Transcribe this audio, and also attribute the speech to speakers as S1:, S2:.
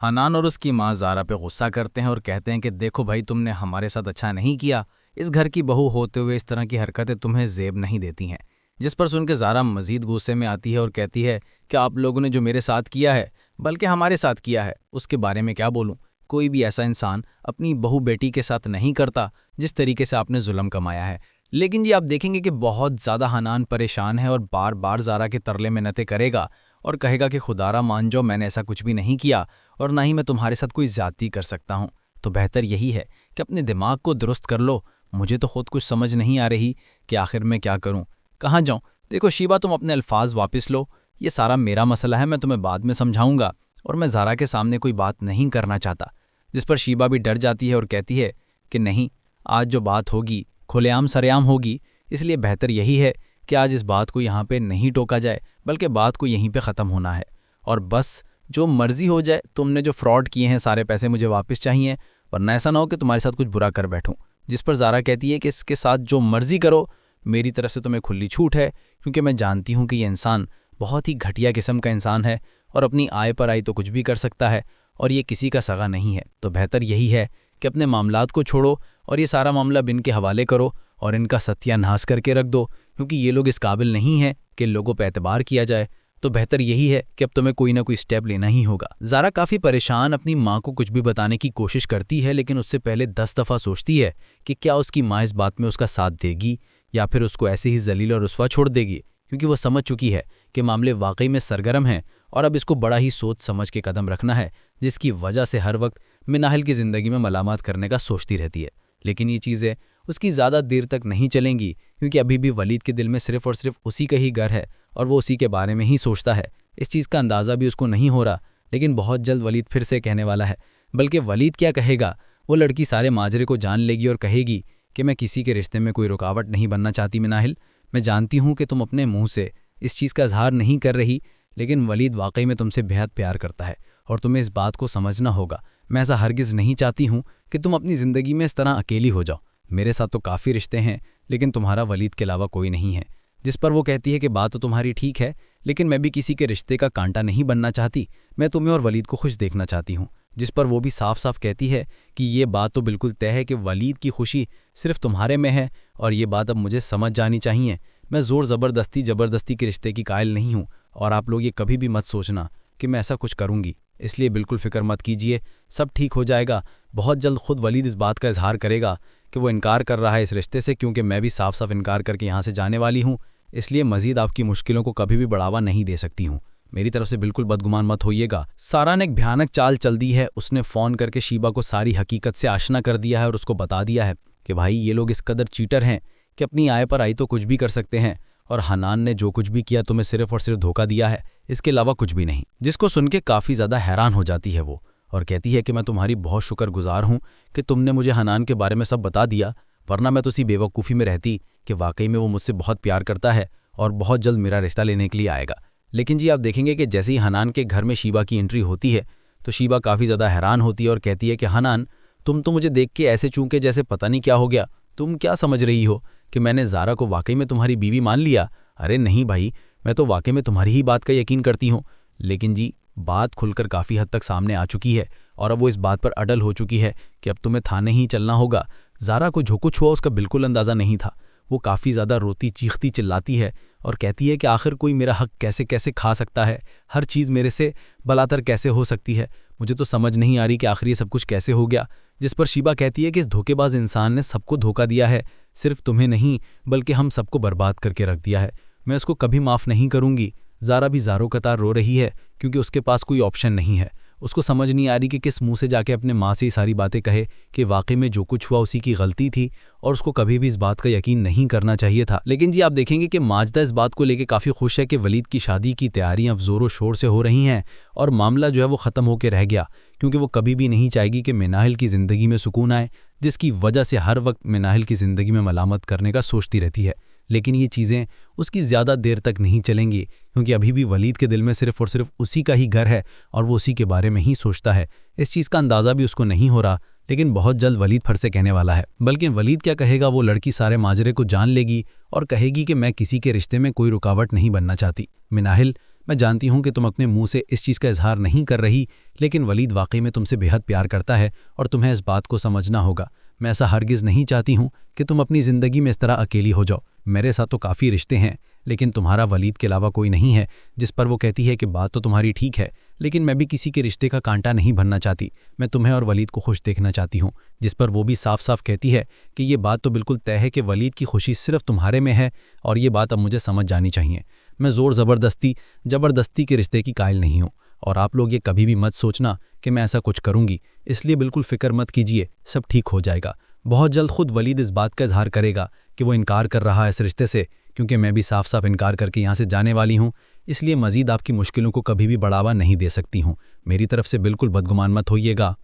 S1: हनान और उसकी माँ ज़ारा पे गुस्सा करते हैं और कहते हैं कि देखो भाई, तुमने हमारे साथ अच्छा नहीं किया। इस घर की बहू होते हुए इस तरह की हरकतें तुम्हें ज़ेब नहीं देती हैं। जिस पर सुन के ज़ारा मज़ीद गुस्से में आती है और कहती है कि आप लोगों ने जो मेरे साथ किया है, बल्कि हमारे साथ किया है, उसके बारे में क्या बोलूँ। कोई भी ऐसा इंसान अपनी बहू बेटी के साथ नहीं करता जिस तरीके से आपने जुल्म कमाया है। लेकिन जी आप देखेंगे कि बहुत ज़्यादा हनान परेशान है और बार बार ज़ारा के तरले मिन्नतें करेगा और कहेगा कि खुदारा मान जाओ, मैंने ऐसा कुछ भी नहीं किया और ना ही मैं तुम्हारे साथ कोई ज़्यादती कर सकता हूँ। तो बेहतर यही है कि अपने दिमाग को दुरुस्त कर लो। मुझे तो खुद कुछ समझ नहीं आ रही कि आखिर मैं क्या करूँ, कहाँ जाऊँ। देखो शीबा, तुम अपने अल्फाज वापस लो। ये सारा मेरा मसला है, मैं तुम्हें बाद में समझाऊंगा और मैं ज़ारा के सामने कोई बात नहीं करना चाहता। जिस पर शीबा भी डर जाती है और कहती है कि नहीं, आज जो बात होगी खुलेआम सरेआम होगी, इसलिए बेहतर यही है कि आज इस बात को यहाँ पे नहीं टोका जाए, बल्कि बात को यहीं पे ख़त्म होना है। और बस जो मर्जी हो जाए, तुमने जो फ्रॉड किए हैं सारे पैसे मुझे वापस चाहिए, वरना ऐसा ना हो कि तुम्हारे साथ कुछ बुरा कर बैठूं। जिस पर ज़ारा कहती है कि इसके साथ जो मर्जी करो, मेरी तरफ से तुम्हें खुली छूट है, क्योंकि मैं जानती हूँ कि ये इंसान बहुत ही घटिया किस्म का इंसान है और अपनी आय पर आई तो कुछ भी कर सकता है और ये किसी का सगा नहीं है। तो बेहतर यही है कि अपने मामलात को छोड़ो और ये सारा मामला बिन के हवाले करो और इनका सत्यानाश करके रख दो, क्योंकि ये लोग इस काबिल नहीं हैं कि लोगों पर एतबार किया जाए। तो बेहतर यही है कि अब तुम्हें कोई ना कोई स्टेप लेना ही होगा। ज़ारा काफ़ी परेशान अपनी माँ को कुछ भी बताने की कोशिश करती है, लेकिन उससे पहले 10 दफ़ा सोचती है कि क्या उसकी माँ इस बात में उसका साथ देगी या फिर उसको ऐसे ही जलील और रुस्वा छोड़ देगी, क्योंकि वो समझ चुकी है कि मामले वाकई में सरगर्म हैं और अब इसको बड़ा ही सोच समझ के कदम रखना है, जिसकी वजह से हर वक्त मिनाहिल की ज़िंदगी में मलामत करने का सोचती रहती है। लेकिन ये चीज़ें उसकी ज़्यादा देर तक नहीं चलेंगी, क्योंकि अभी भी वलीद के दिल में सिर्फ और सिर्फ उसी का ही घर है और वो उसी के बारे में ही सोचता है। इस चीज़ का अंदाज़ा भी उसको नहीं हो रहा, लेकिन बहुत जल्द वलीद फिर से कहने वाला है। बल्कि वलीद क्या कहेगा, वो लड़की सारे माजरे को जान लेगी और कहेगी कि मैं किसी के रिश्ते में कोई रुकावट नहीं बनना चाहती मिनाहिल। मैं जानती हूँ कि तुम अपने मुंह से इस चीज़ का इजहार नहीं कर रही, लेकिन वलीद वाकई में तुमसे बेहद प्यार करता है और तुम्हें इस बात को समझना होगा। मैं ऐसा हरगिज़ नहीं चाहती हूँ कि तुम अपनी ज़िंदगी में इस तरह अकेली हो जाओ। मेरे साथ तो काफ़ी रिश्ते हैं, लेकिन तुम्हारा वलीद के अलावा कोई नहीं है। जिस पर वो कहती है कि बात तो तुम्हारी ठीक है, लेकिन मैं भी किसी के रिश्ते का कांटा नहीं बनना चाहती। मैं तुम्हें और वलीद को खुश देखना चाहती हूँ। जिस पर वो भी साफ साफ कहती है कि ये बात तो बिल्कुल तय है कि वलीद की खुशी सिर्फ तुम्हारे में है और ये बात अब मुझे समझ जानी चाहिए। मैं ज़ोर ज़बरदस्ती के रिश्ते की कायल नहीं हूँ और आप लोग ये कभी भी मत सोचना कि मैं ऐसा कुछ करूँगी, इसलिए बिल्कुल फ़िक्र मत कीजिए, सब ठीक हो जाएगा। बहुत जल्द खुद वलीद इस बात का इजहार करेगा कि वो इनकार कर रहा है इस रिश्ते से, क्योंकि मैं भी साफ साफ इनकार करके यहाँ से जाने वाली हूँ, इसलिए मजीद आपकी मुश्किलों को कभी भी बढ़ावा नहीं दे सकती हूँ। मेरी तरफ से बिल्कुल बदगुमान मत होइएगा। सारा ने एक भयानक चाल चल दी है। उसने फ़ोन करके शीबा को सारी हकीकत से आशना कर दिया है और उसको बता दिया है कि भाई ये लोग इस कदर चीटर हैं कि अपनी आय पर आई तो कुछ भी कर सकते हैं और हनान ने जो कुछ भी किया तुम्हें सिर्फ और सिर्फ धोखा दिया है, इसके अलावा कुछ भी नहीं। जिसको सुन के काफ़ी ज़्यादा हैरान हो जाती है वो और कहती है कि मैं तुम्हारी बहुत शुक्रगुजार हूँ कि तुमने मुझे हनान के बारे में सब बता दिया, वरना मैं तो उसी बेवकूफ़ी में रहती कि वाकई में वो मुझसे बहुत प्यार करता है और बहुत जल्द मेरा रिश्ता लेने के लिए आएगा। लेकिन जी आप देखेंगे कि जैसे ही हनान के घर में शीबा की एंट्री होती है तो शीबा काफ़ी ज़्यादा हैरान होती है और कहती है कि हनान, तुम तो मुझे देख के ऐसे चूंके जैसे पता नहीं क्या हो गया। तुम क्या समझ रही हो कि मैंने ज़ारा को वाकई में तुम्हारी बीवी मान लिया? अरे नहीं भाई, मैं तो वाकई में तुम्हारी ही बात का यकीन करती हूँ। लेकिन जी बात खुलकर काफ़ी हद तक सामने आ चुकी है और अब वो इस बात पर अडल हो चुकी है कि अब तुम्हें थाने ही चलना होगा। ज़ारा को जो कुछ हुआ उसका बिल्कुल अंदाज़ा नहीं था। वो काफ़ी ज़्यादा रोती चीखती चिल्लाती है और कहती है कि आखिर कोई मेरा हक कैसे कैसे खा सकता है, हर चीज़ मेरे से बलातर कैसे हो सकती है, मुझे तो समझ नहीं आ रही कि आखिर ये सब कुछ कैसे हो गया। जिस पर शीबा कहती है कि इस धोखेबाज इंसान ने सबको धोखा दिया है, सिर्फ तुम्हें नहीं बल्कि हम सबको बर्बाद करके रख दिया है। मैं उसको कभी माफ़ नहीं करूँगी। ज़ारा भी ज़ारो कतार रो रही है क्योंकि उसके पास कोई ऑप्शन नहीं है। उसको समझ नहीं आ रही कि किस मुंह से जाके अपने माँ से ये सारी बातें कहे कि वाकई में जो कुछ हुआ उसी की गलती थी और उसको कभी भी इस बात का यकीन नहीं करना चाहिए था। लेकिन जी आप देखेंगे कि माजदा इस बात को लेकर काफ़ी खुश है कि वलीद की शादी की तैयारियां अब ज़ोरों शोर से हो रही हैं और मामला जो है वो ख़त्म होकर रह गया, क्योंकि वो कभी भी नहीं चाहेगी कि मिनाहिल की ज़िंदगी में सुकून आए, जिसकी वजह से हर वक्त मिनाहिल की ज़िंदगी में मलामत करने का सोचती रहती है। लेकिन ये चीज़ें उसकी ज़्यादा देर तक नहीं चलेंगी, क्योंकि अभी भी वलीद के दिल में सिर्फ और सिर्फ उसी का ही घर है और वो उसी के बारे में ही सोचता है। इस चीज़ का अंदाज़ा भी उसको नहीं हो रहा, लेकिन बहुत जल्द वलीद फिर से कहने वाला है। बल्कि वलीद क्या कहेगा, वो लड़की सारे माजरे को जान लेगी और कहेगी कि मैं किसी के रिश्ते में कोई रुकावट नहीं बनना चाहती। मिनाहिल,
S2: मैं जानती हूँ कि तुम अपने मुंह से इस चीज़ का इजहार नहीं कर रही, लेकिन वलीद वाकई में तुमसे बेहद प्यार करता है और तुम्हें इस बात को समझना होगा। मैं ऐसा हरगिज़ नहीं चाहती हूँ कि तुम अपनी ज़िंदगी में इस तरह अकेली हो जाओ। मेरे साथ तो काफ़ी रिश्ते हैं, लेकिन तुम्हारा वलीद के अलावा कोई नहीं है जिस पर वो कहती है कि बात तो तुम्हारी ठीक है, लेकिन मैं भी किसी के रिश्ते का कांटा नहीं बनना चाहती। मैं तुम्हें और वलीद को खुश देखना चाहती हूँ। जिस पर वो भी साफ साफ कहती है कि ये बात तो बिल्कुल तय है कि वलीद की खुशी सिर्फ तुम्हारे में है, और ये बात अब मुझे समझ जानी चाहिए। मैं ज़ोर ज़बरदस्ती के रिश्ते की कायल नहीं हूँ, और आप लोग ये कभी भी मत सोचना कि मैं ऐसा कुछ करूँगी, इसलिए बिल्कुल फ़िक्र मत कीजिए, सब ठीक हो जाएगा। बहुत जल्द खुद वलीद इस बात का इजहार करेगा कि वो इनकार कर रहा है इस रिश्ते से, क्योंकि मैं भी साफ साफ इनकार करके यहाँ से जाने वाली हूँ, इसलिए मज़ीद आपकी मुश्किलों को कभी भी बढ़ावा नहीं दे सकती हूँ। मेरी तरफ से बिल्कुल बदगुमान मत होइएगा।